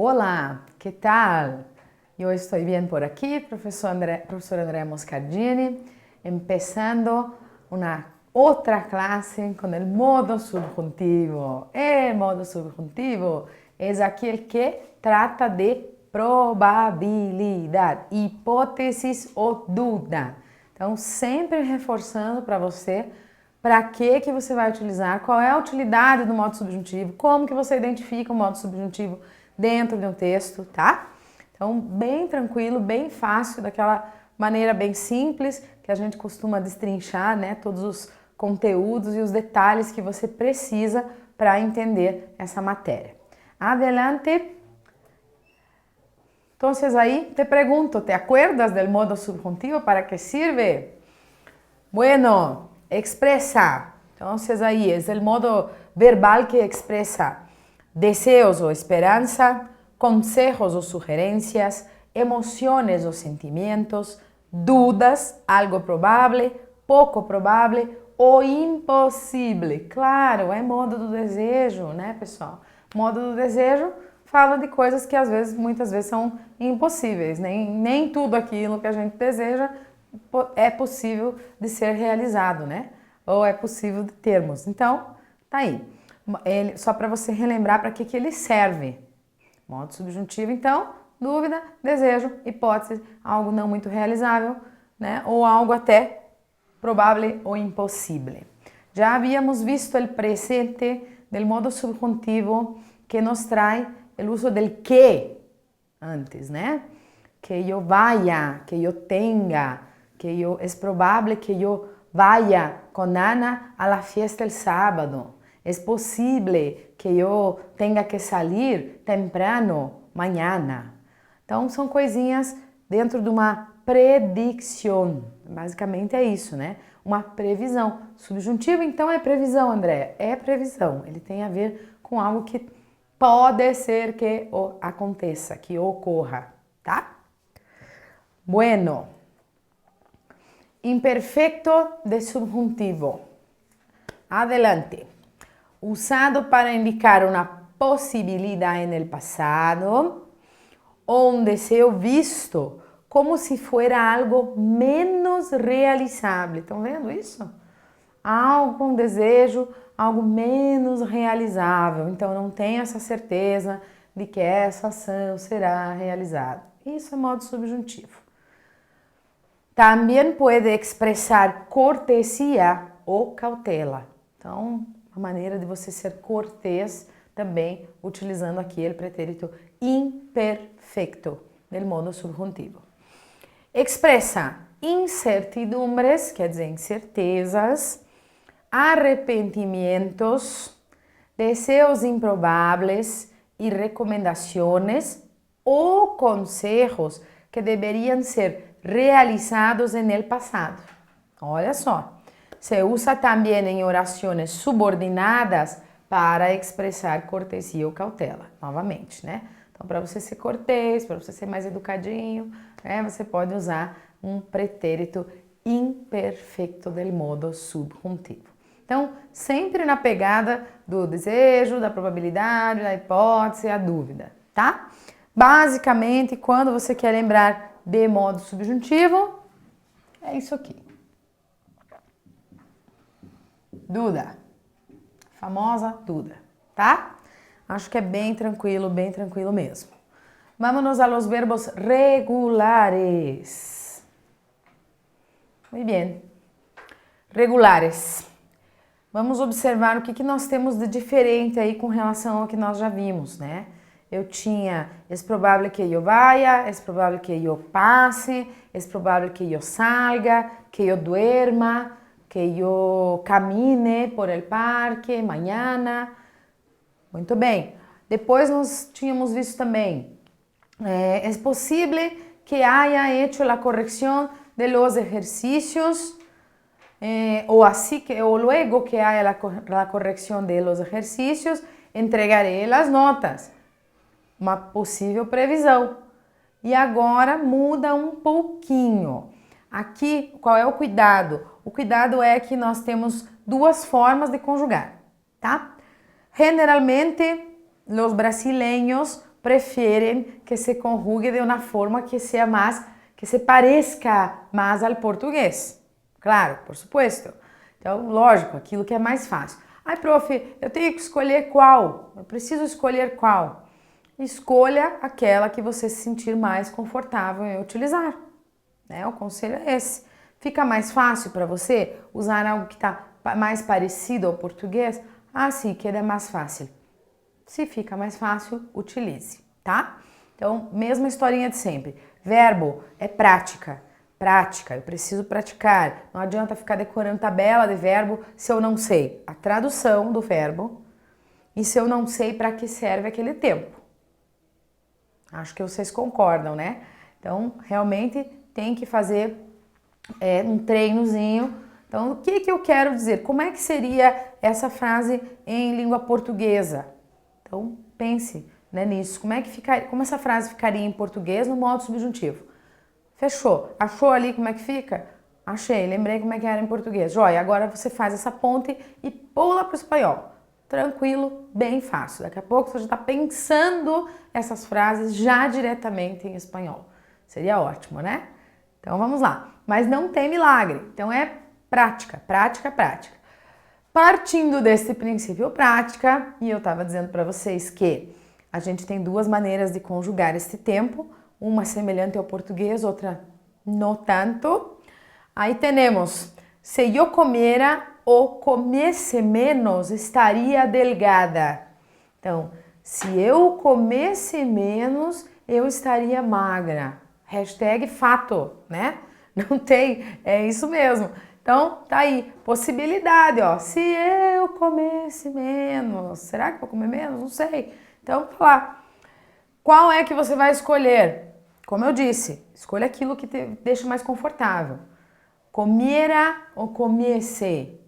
Hola, ¿qué tal? Yo estoy bien por aquí, profesor Andrea Moscardini, empezando una otra clase con el modo subjuntivo. El modo subjuntivo es aquel que trata de probabilidade, hipótesis ou dúvida. Então, sempre reforçando para você para que você vai utilizar, qual é a utilidade do modo subjuntivo, como que você identifica o modo subjuntivo dentro de um texto, tá? Então, bem tranquilo, bem fácil, daquela maneira bem simples que a gente costuma destrinchar, né, todos os conteúdos e os detalhes que você precisa para entender essa matéria. Adelante. Entonces ahí te pregunto, ¿te acuerdas del modo subjuntivo? ¿Para qué sirve? Bueno, expresa. Entonces ahí es el modo verbal que expresa deseos o esperanza, consejos o sugerencias, emociones o sentimientos, dudas, algo probable, pouco probable ou impossível. Claro, é modo do desejo, né, pessoal? Modo do desejo fala de coisas que às vezes, muitas vezes são impossíveis. Nem tudo aquilo que a gente deseja é possível de ser realizado, né? Ou é possível de termos. Então, tá aí. Só para você relembrar para que ele serve. Modo subjuntivo, então, dúvida, desejo, hipótese, algo não muito realizável, né? Ou algo até provável ou impossível. Já havíamos visto o presente del modo subjuntivo que nos traz o uso del que antes, né? Que eu vaya, que eu tenha, é provável que eu vaya com Ana a la fiesta el sábado. É possível que eu tenha que sair temprano mañana. Então, são coisinhas dentro de uma predição. Basicamente é isso, né? Uma previsão. Subjuntivo, então, é previsão, André. É previsão. Ele tem a ver com algo que pode ser que aconteça, que ocorra, tá? Bueno. Imperfecto de subjuntivo. Adelante. Usado para indicar uma possibilidade no passado ou um desejo visto como se fosse algo menos realizável. Estão vendo isso? Algo, um desejo, algo menos realizável. Então, não tem essa certeza de que essa ação será realizada. Isso é modo subjuntivo. Também pode expressar cortesia ou cautela. Então, a maneira de você ser cortês também utilizando aqui o pretérito imperfecto del modo subjuntivo. Expressa incertidumbres, quer dizer, incertezas, arrepentimientos, deseos improváveis e recomendações ou consejos que deveriam ser realizados en el passado. Olha só. Se usa também em orações subordinadas para expressar cortesia ou cautela, novamente, né? Então, para você ser cortês, para você ser mais educadinho, né, você pode usar um pretérito imperfecto del modo subjuntivo. Então, sempre na pegada do desejo, da probabilidade, da hipótese, a dúvida, tá? Basicamente, quando você quer lembrar de modo subjuntivo, é isso aqui. Duda. Famosa Duda, tá? Acho que é bem tranquilo mesmo. Vámonos a los verbos regulares. Muy bien. Regulares. Vamos observar o que nós temos de diferente aí com relação ao que nós já vimos, né? Eu tinha, é provável que eu vaya, é provável que eu passe, é provável que eu salga, que eu duerma, que eu camine por el parque mañana. Muito bem. Depois nós tínhamos visto também, é possível que haya hecho la corrección de los ejercicios, ou luego que haya la corrección de los ejercicios, entregaré las notas. Uma possível previsão. E agora muda um pouquinho. Aqui, qual é o cuidado? O cuidado é que nós temos duas formas de conjugar, tá? Generalmente, os brasileiros prefieren que se conjugue de uma forma que seja mais, que se parezca mais ao português. Claro, por supuesto. Então, lógico, aquilo que é mais fácil. Ai, prof, eu tenho que escolher qual? Eu preciso escolher qual? Escolha aquela que você se sentir mais confortável em utilizar. Né? O conselho é esse. Fica mais fácil para você usar algo que está mais parecido ao português? Ah, sim, que é mais fácil. Se fica mais fácil, utilize, tá? Então, mesma historinha de sempre. Verbo é prática. Prática, eu preciso praticar. Não adianta ficar decorando tabela de verbo se eu não sei a tradução do verbo e se eu não sei para que serve aquele tempo. Acho que vocês concordam, né? Então, realmente tem que fazer um treinozinho. Então, o que eu quero dizer? Como é que seria essa frase em língua portuguesa? Então, pense, né, nisso. Como essa frase ficaria em português no modo subjuntivo? Fechou? Achou ali como é que fica? Achei, lembrei como é que era em português. Joia, agora você faz essa ponte e pula para o espanhol. Tranquilo, bem fácil. Daqui a pouco você já está pensando essas frases já diretamente em espanhol. Seria ótimo, né? Então vamos lá. Mas não tem milagre. Então é prática, prática, prática. Partindo desse princípio prática, e eu estava dizendo para vocês que a gente tem duas maneiras de conjugar este tempo, uma semelhante ao português, outra no tanto. Aí temos, se eu comiera ou comesse menos, estaria delgada. Então, se eu comesse menos, eu estaria magra. Hashtag fato, né? Não tem, é isso mesmo. Então, tá aí, possibilidade, ó. Se eu comesse menos, será que eu vou comer menos? Não sei. Então, tá lá. Qual é que você vai escolher? Como eu disse, escolha aquilo que te deixa mais confortável. Comiera ou comiese?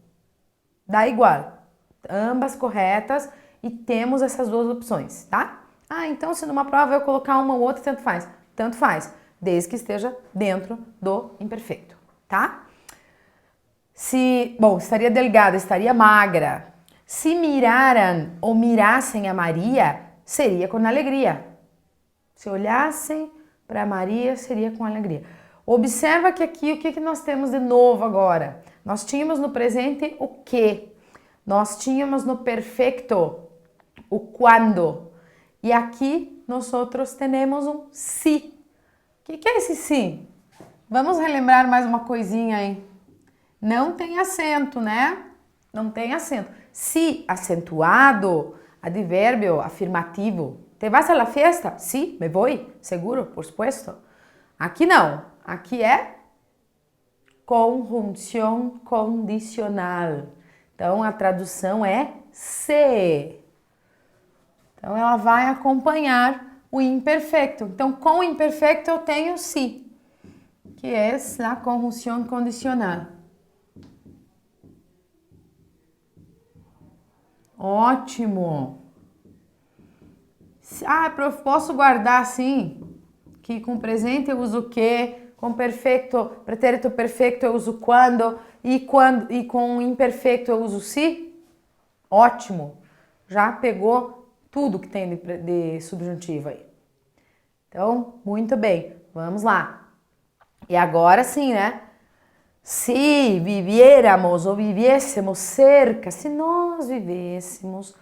Dá igual. Ambas corretas e temos essas duas opções, tá? Ah, então se numa prova eu colocar uma ou outra, tanto faz. Tanto faz, desde que esteja dentro do imperfeito, tá? Estaria delgada, estaria magra. Se miraram ou mirassem a Maria, seria com alegria. Se olhassem para Maria, seria com alegria. Observa que aqui, o que nós temos de novo agora? Nós tínhamos no presente o que? Nós tínhamos no perfeito o quando. E aqui nós outros temos um si. O que é esse si? Vamos relembrar mais uma coisinha aí. Não tem acento, né? Não tem acento. Si acentuado, advérbio afirmativo. ¿Te vas a la fiesta? Sí, me voy, seguro, por supuesto. Aqui não. Aqui é conjunção condicional. Então, a tradução é se. Então, ela vai acompanhar o imperfeito. Então, com o imperfeito eu tenho si, que é a conjunção condicional. Ótimo! Ah, prof, posso guardar assim? Que com presente eu uso o que? Com perfeito, pretérito perfeito eu uso quando e com imperfeito eu uso se? Ótimo! Já pegou tudo que tem de subjuntivo aí. Então, muito bem. Vamos lá. E agora sim, né? Se viviéramos ou vivêssemos cerca, se nós vivêssemos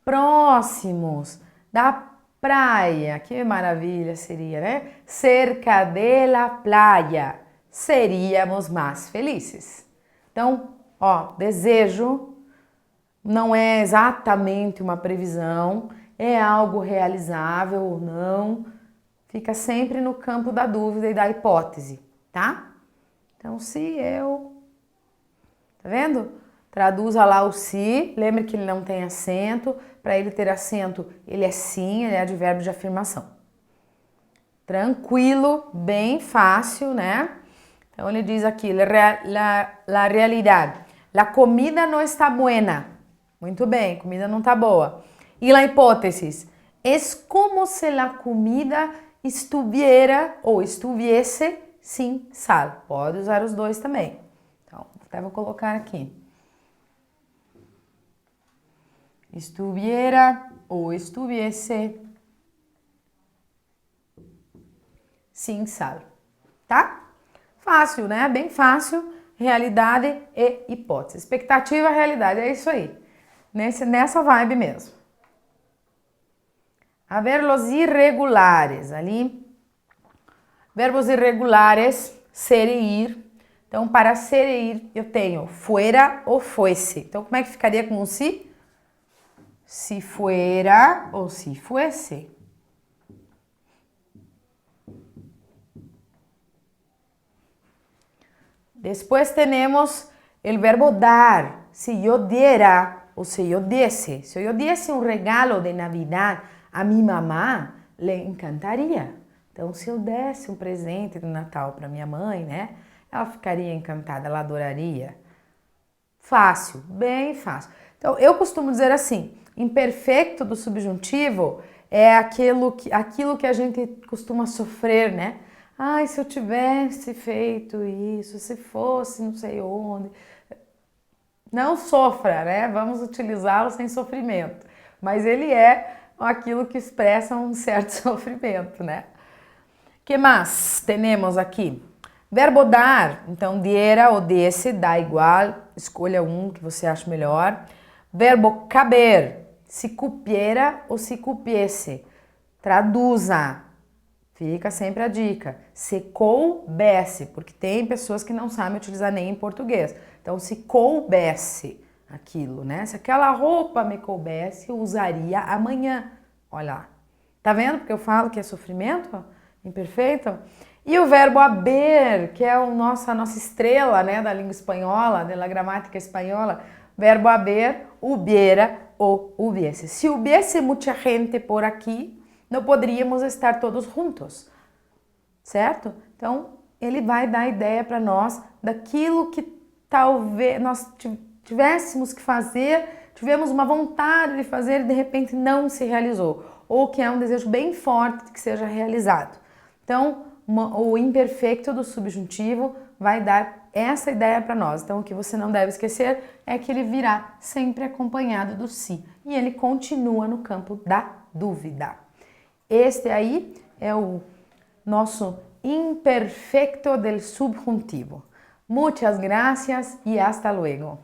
próximos da praia, que maravilha seria, né? Cerca de la playa, seríamos mais felizes. Então, ó, desejo não é exatamente uma previsão, é algo realizável ou não, fica sempre no campo da dúvida e da hipótese, tá? Então, se eu... Tá vendo? Traduza lá o se, lembre que ele não tem acento. Para ele ter acento, ele é sim, ele é advérbio de afirmação. Tranquilo, bem fácil, né? Então, ele diz aqui, la realidade. La comida não está buena. Muito bem, comida não está boa. E la hipótesis. Es como se la comida estuviera ou estuviese sin sal. Pode usar os dois também. Então, até vou colocar aqui. Estuviera ou estuviese sin sal. Tá? Fácil, né? Bem fácil. Realidade e hipótese. Expectativa, realidade, é isso aí. Nessa vibe mesmo. A ver los irregulares, ali. Verbos irregulares, ser e ir. Então, para ser e ir, eu tenho fuera ou fuese. Então, como é que ficaria com o si? Si fuera ou si fuese. Después tenemos el verbo dar. Si yo diera o si yo diese. Si yo diese un regalo de Navidad a mi mamá, le encantaria. Então, se eu desse um presente de Natal para minha mãe, né? Ela ficaria encantada, ela adoraria. Fácil, bem fácil. Então, eu costumo dizer assim, imperfeito do subjuntivo é aquilo que a gente costuma sofrer, né? Ai, se eu tivesse feito isso, se fosse não sei onde. Não sofra, né? Vamos utilizá-lo sem sofrimento. Mas ele é aquilo que expressa um certo sofrimento, né? Que mais temos aqui? Verbo dar, então diera ou desse, dá igual, escolha um que você acha melhor. Verbo caber, se cupiera ou se cupiese, traduza, fica sempre a dica. Se coubesse, porque tem pessoas que não sabem utilizar nem em português. Então, se coubesse aquilo, né? Se aquela roupa me coubesse, eu usaria amanhã. Olha lá. Tá vendo porque eu falo que é sofrimento? Imperfeito? E o verbo haber, que é a nossa estrela, né, da língua espanhola, da gramática espanhola, verbo haber, hubiera ou hubiese. Se hubiese muita gente por aqui, não poderíamos estar todos juntos, certo? Então, ele vai dar ideia para nós daquilo que talvez nós tivéssemos que fazer, tivemos uma vontade de fazer e de repente não se realizou, ou que é um desejo bem forte de que seja realizado. Então, o imperfeito do subjuntivo vai dar essa ideia para nós. Então, o que você não deve esquecer é que ele virá sempre acompanhado do si. E ele continua no campo da dúvida. Este aí é o nosso imperfecto del subjuntivo. Muchas gracias y hasta luego.